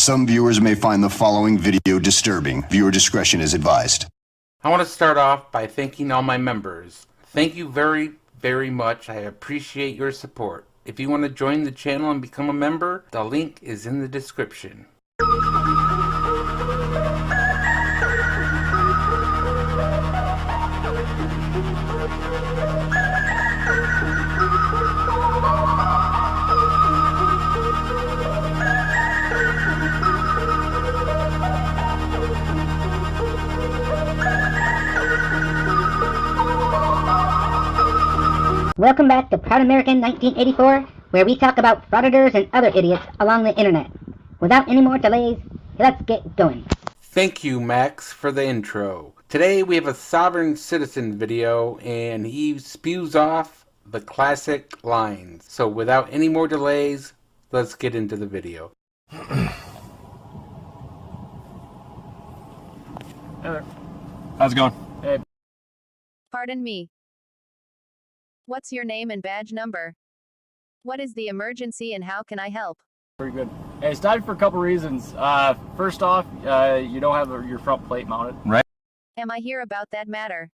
Some viewers may find the following video disturbing. Viewer discretion is advised. I want to start off by thanking all my members. Thank you very, very much. I appreciate your support. If you want to join the channel and become a member, the link is in the description. Welcome back to ProudAmerican1984, where we talk about frauditors and other idiots along the internet. Without any more delays, let's get going. Thank you, Max, for the intro. Today we have a sovereign citizen video, and he spews off the classic lines. So without any more delays, let's get into the video. Hey there. How's it going? Hey. Pardon me. What's your name and badge number? What is the emergency and how can I help? Very good. Hey, it's time for a couple reasons. First off, you don't have your front plate mounted. Right. Am I here about that matter?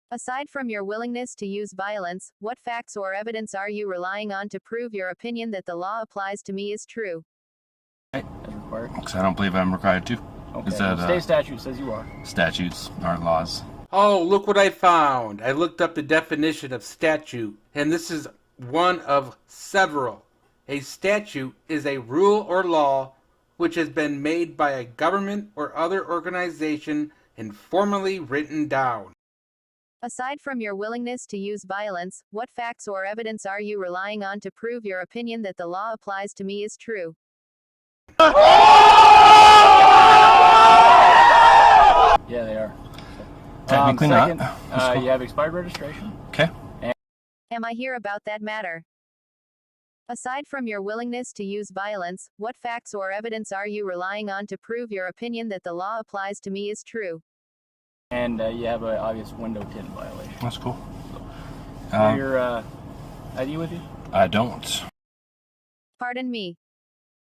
Aside from your willingness to use violence, what facts or evidence are you relying on to prove your opinion that the law applies to me is true? Right, as required. Because I don't believe I'm required to. Okay. Is that, state statute says you are. Statutes aren't laws. Oh, look what I found. I looked up the definition of statute, and this is one of several. A statute is a rule or law which has been made by a government or other organization and formally written down. Aside from your willingness to use violence, what facts or evidence are you relying on to prove your opinion that the law applies to me is true? Yeah, they are. Technically second, not. You have expired registration. Okay. Am I here about that matter? Aside from your willingness to use violence, what facts or evidence are you relying on to prove your opinion that the law applies to me is true? And you have an obvious window tint violation. That's cool. Your ID with you? I don't. Pardon me.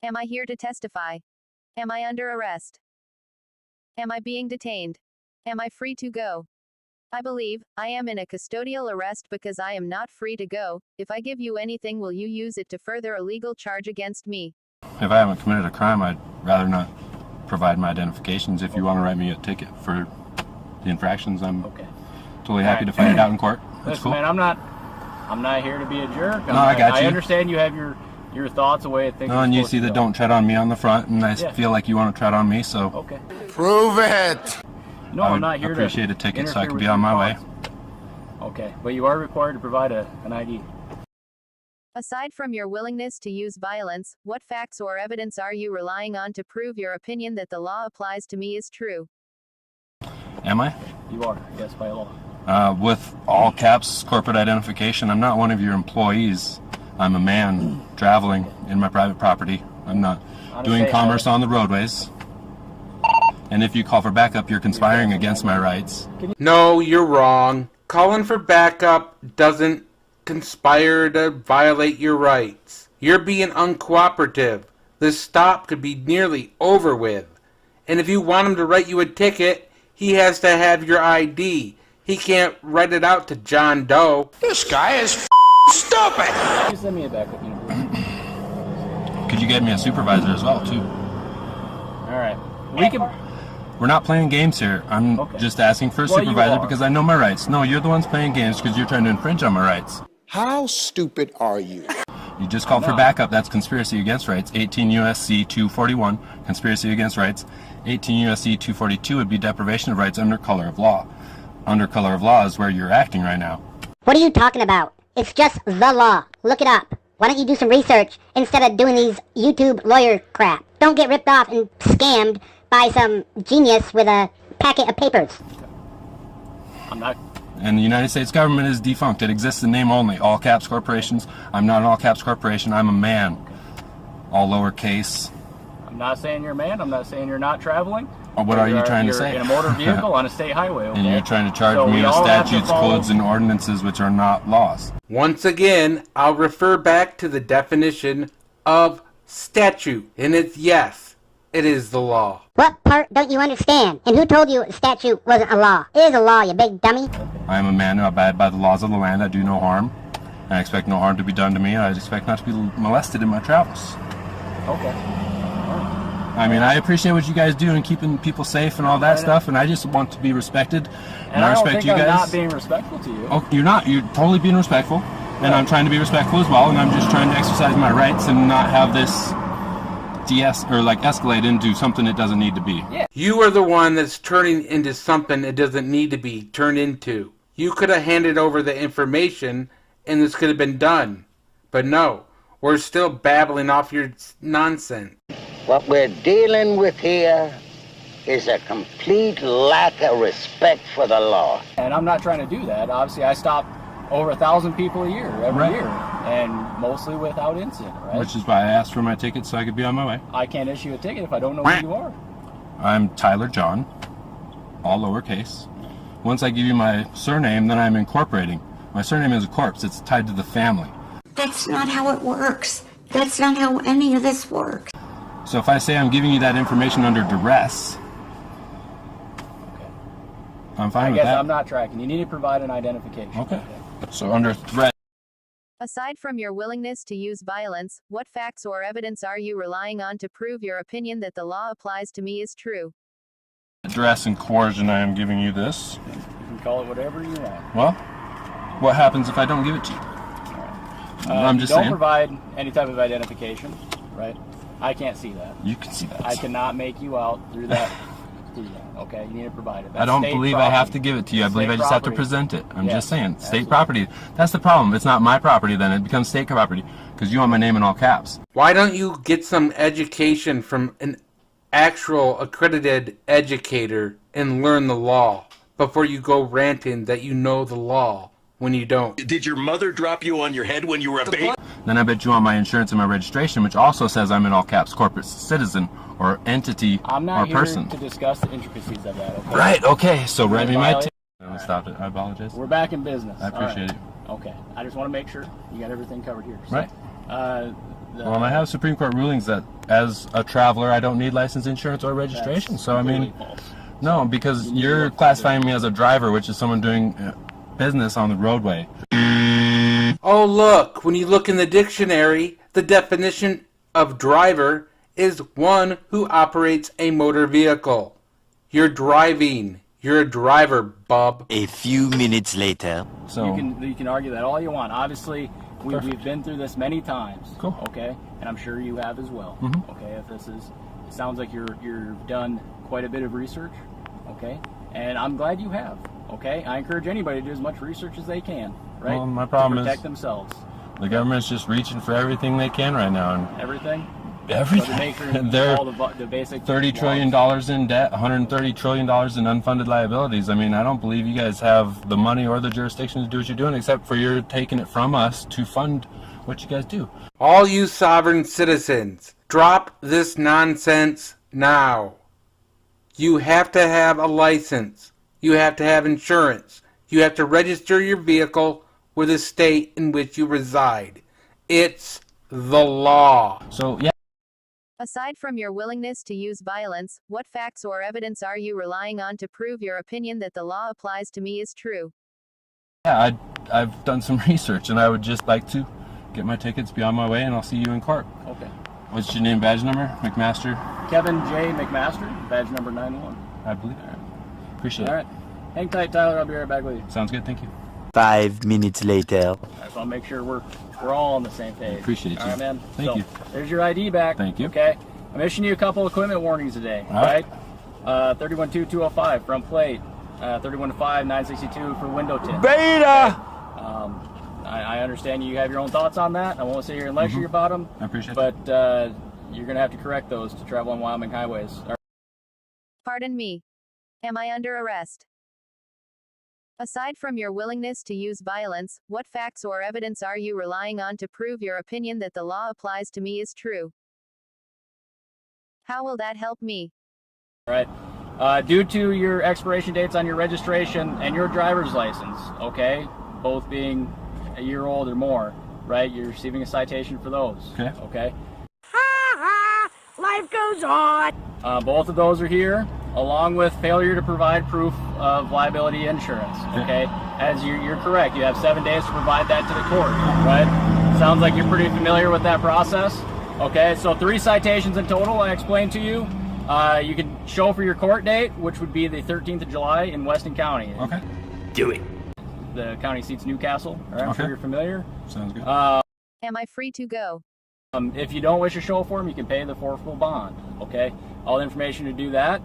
Am I here to testify? Am I under arrest? Am I being detained? Am I free to go? I believe I am in a custodial arrest because I am not free to go. If I give you anything, will you use it to further a legal charge against me? If I haven't committed a crime, I'd rather not provide my identifications. If you want to write me a ticket for the infractions, I'm totally happy to fight it out in court. That's Listen, cool. man, I'm not here to be a jerk. I got you. I understand you have your thoughts away at things. No, and you see that don't tread on me on the front, and I feel like you want to tread on me, so. Okay. Prove it! No, I would I'm not here appreciate to a ticket so I interfere can with be your on my way. thoughts. Okay, but you are required to provide an ID. Aside from your willingness to use violence, what facts or evidence are you relying on to prove your opinion that the law applies to me is true? Am I? You are, yes, by law. With all caps corporate identification, I'm not one of your employees. I'm a man traveling in my private property. I'm not doing commerce on the roadways. And if you call for backup, you're conspiring against my rights. No, you're wrong. Calling for backup doesn't conspire to violate your rights. You're being uncooperative. This stop could be nearly over with. And if you want him to write you a ticket, he has to have your ID. He can't write it out to John Doe. This guy is stupid! Can you send me a backup unit, please? Could you get me a supervisor as well, too? Alright. We can... We're not playing games here. I'm just asking for a supervisor because I know my rights. No, you're the ones playing games because you're trying to infringe on my rights. How stupid are you? You just called for backup. That's conspiracy against rights. 18 U.S.C. 241, conspiracy against rights. 18 U.S.C. 242 would be deprivation of rights under color of law. Under color of law is where you're acting right now. What are you talking about? It's just the law. Look it up. Why don't you do some research instead of doing these YouTube lawyer crap? Don't get ripped off and scammed by some genius with a packet of papers. I'm not... And the United States government is defunct. It exists in name only. All caps corporations. I'm not an all caps corporation. I'm a man. All lowercase. I'm not saying you're a man. I'm not saying you're not traveling. What are you trying to say? You're in a motor vehicle on a state highway, okay? And you're trying to charge me with statutes, codes, and ordinances which are not laws. Once again, I'll refer back to the definition of statute, and it's yes, it is the law. What part don't you understand? And who told you statute wasn't a law? It is a law, you big dummy. I am a man who abide by the laws of the land. I do no harm. I expect no harm to be done to me. I expect not to be molested in my travels. Okay. I mean, I appreciate what you guys do in keeping people safe and all that stuff, and I just want to be respected. And I respect you guys. I'm not being respectful to you. Oh, you're not. You're totally being respectful, and I'm trying to be respectful as well. And I'm just trying to exercise my rights and not have this escalate into something it doesn't need to be. Yeah. You are the one that's turning into something it doesn't need to be turned into. You could have handed over the information, and this could have been done, but no. We're still babbling off your nonsense. What we're dealing with here is a complete lack of respect for the law. And I'm not trying to do that. Obviously, I stop over 1,000 people a year, every year, and mostly without incident, right? Which is why I asked for my ticket so I could be on my way. I can't issue a ticket if I don't know who you are. I'm Tyler John, all lowercase. Once I give you my surname, then I'm incorporating. My surname is a corpse. It's tied to the family. That's not how it works. That's not how any of this works. So if I say I'm giving you that information under duress, I'm fine with that. I guess I'm not tracking. You need to provide an identification. Okay. So under threat. Aside from your willingness to use violence, what facts or evidence are you relying on to prove your opinion that the law applies to me is true? Duress and coercion, I am giving you this. You can call it whatever you want. Well, what happens if I don't give it to you? I'm just saying. Don't provide any type of identification, right? I can't see that. You can see that. I cannot make you out through that. Okay, you need to provide it. That's I don't believe property. I have to give it to you. I believe I just have to present it. I'm just saying. State Absolutely. property. That's the problem. It's not my property then. It becomes state property because you want my name in all caps. Why don't you get some education from an actual accredited educator and learn the law before you go ranting that you know the law when you don't? Did your mother drop you on your head when you were a baby? Then I bet you want my insurance and my registration, which also says I'm in all caps corporate citizen or entity I'm not or here person. to discuss the intricacies of that, okay? Right, okay. So write me my ticket. All right. Stop it. I apologize. We're back in business. I appreciate it. Okay. I just want to make sure you got everything covered here. So, Right. well, I have Supreme Court rulings that as a traveler I don't need license, insurance, or registration. So I mean, false. no, because you're classifying me as a driver, which is someone doing business on the roadway. Oh look, when you look in the dictionary, the definition of driver is one who operates a motor vehicle. You're driving. You're a driver, bub. A few minutes later. So You can argue that all you want. Obviously, we've been through this many times. Cool. Okay, and I'm sure you have as well. Mhm. Okay, if this is, it sounds like you've done quite a bit of research. Okay, and I'm glad you have. Okay, I encourage anybody to do as much research as they can. Right. Well, my problem to protect is themselves. the government's just reaching for everything they can right now, and Everything. everything. So to make sure They're all the basic $30 trillion in debt, $130 trillion in unfunded liabilities. I mean, I don't believe you guys have the money or the jurisdiction to do what you're doing, except for you're taking it from us to fund what you guys do. All you sovereign citizens, drop this nonsense now. You have to have a license. You have to have insurance. You have to register your vehicle with the state in which you reside. It's the law. So, yeah. Aside from your willingness to use violence, what facts or evidence are you relying on to prove your opinion that the law applies to me is true? Yeah, I've done some research, and I would just like to get my tickets, be on my way, and I'll see you in court. Okay. What's your name, badge number? McMaster? Kevin J. McMaster, badge number 91. I believe it. Appreciate All it. right. Hang tight, Tyler. I'll be right back with you. Sounds good, thank you. 5 minutes later. I just want to make sure we're all on the same page. Appreciate you. All right, man. Thank you. There's your ID back. Thank you. Okay. I'm issuing you a couple equipment warnings today. All right. 312205 front plate. 315962 for window tint. Beta! I understand you have your own thoughts on that. I won't sit here and lecture you about them. I appreciate But you're going to have to correct those to travel on Wyoming highways. All right. Pardon me. Am I under arrest? Aside from your willingness to use violence, what facts or evidence are you relying on to prove your opinion that the law applies to me is true? How will that help me? All right. Due to your expiration dates on your registration and your driver's license, okay, both being a year old or more, right, you're receiving a citation for those. Okay. Okay. life goes on. Both of those are here, along with failure to provide proof of liability insurance. Okay, as you're correct, you have 7 days to provide that to the court. Right? Sounds like you're pretty familiar with that process. Okay, so 3 citations in total. I explained to you. You can show for your court date, which would be the 13th of July in Weston County. Okay. Do it. The county seat's Newcastle. All right, I'm sure you're familiar. Sounds good. Am I free to go? If you don't wish to show for them, you can pay the forfeitable bond. Okay. All the information to do that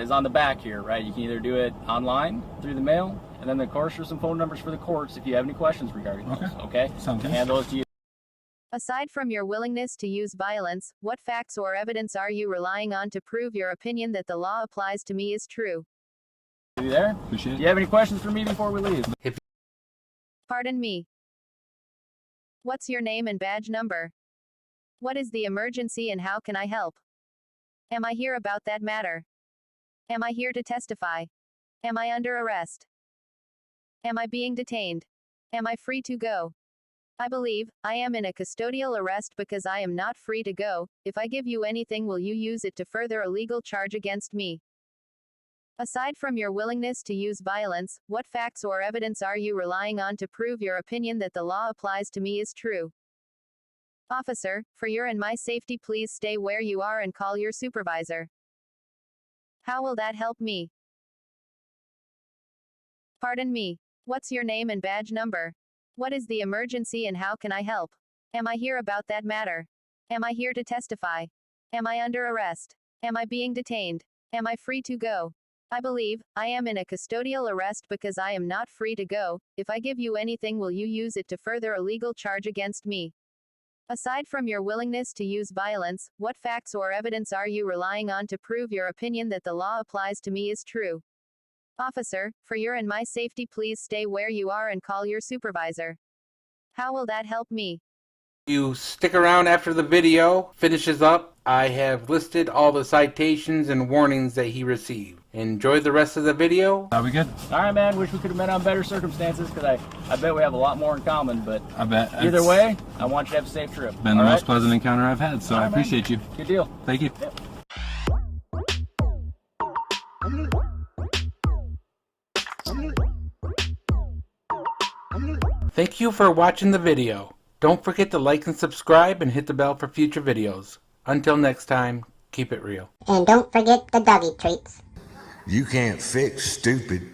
is on the back here, right? You can either do it online through the mail, and then of course there's some phone numbers for the courts if you have any questions regarding those. Okay. Sounds good. Hand those to you. Aside from your willingness to use violence, what facts or evidence are you relying on to prove your opinion that the law applies to me is true? Are you there? Appreciate it. Do you have any questions for me before we leave? Pardon me. What's your name and badge number? What is the emergency and how can I help? Am I here about that matter? Am I here to testify? Am I under arrest? Am I being detained? Am I free to go? I believe I am in a custodial arrest because I am not free to go. If I give you anything, will you use it to further a legal charge against me? Aside from your willingness to use violence, what facts or evidence are you relying on to prove your opinion that the law applies to me is true? Officer, for your and my safety, please stay where you are and call your supervisor. How will that help me? Pardon me. What's your name and badge number? What is the emergency and how can I help? Am I here about that matter? Am I here to testify? Am I under arrest? Am I being detained? Am I free to go? I believe I am in a custodial arrest because I am not free to go. If I give you anything, will you use it to further a legal charge against me? Aside from your willingness to use violence, what facts or evidence are you relying on to prove your opinion that the law applies to me is true? Officer, for your and my safety, please stay where you are and call your supervisor. How will that help me? You stick around after the video finishes up. I have listed all the citations and warnings that he received. Enjoy the rest of the video. Are we good? All right, man. Wish we could have met on better circumstances because I bet we have a lot more in common. But I bet. Either way, I want you to have a safe trip. Been the most pleasant encounter I've had, so I appreciate you. Good deal. Thank you. Yep. Thank you for watching the video. Don't forget to like and subscribe and hit the bell for future videos. Until next time, keep it real. And don't forget the doggy treats. You can't fix stupid.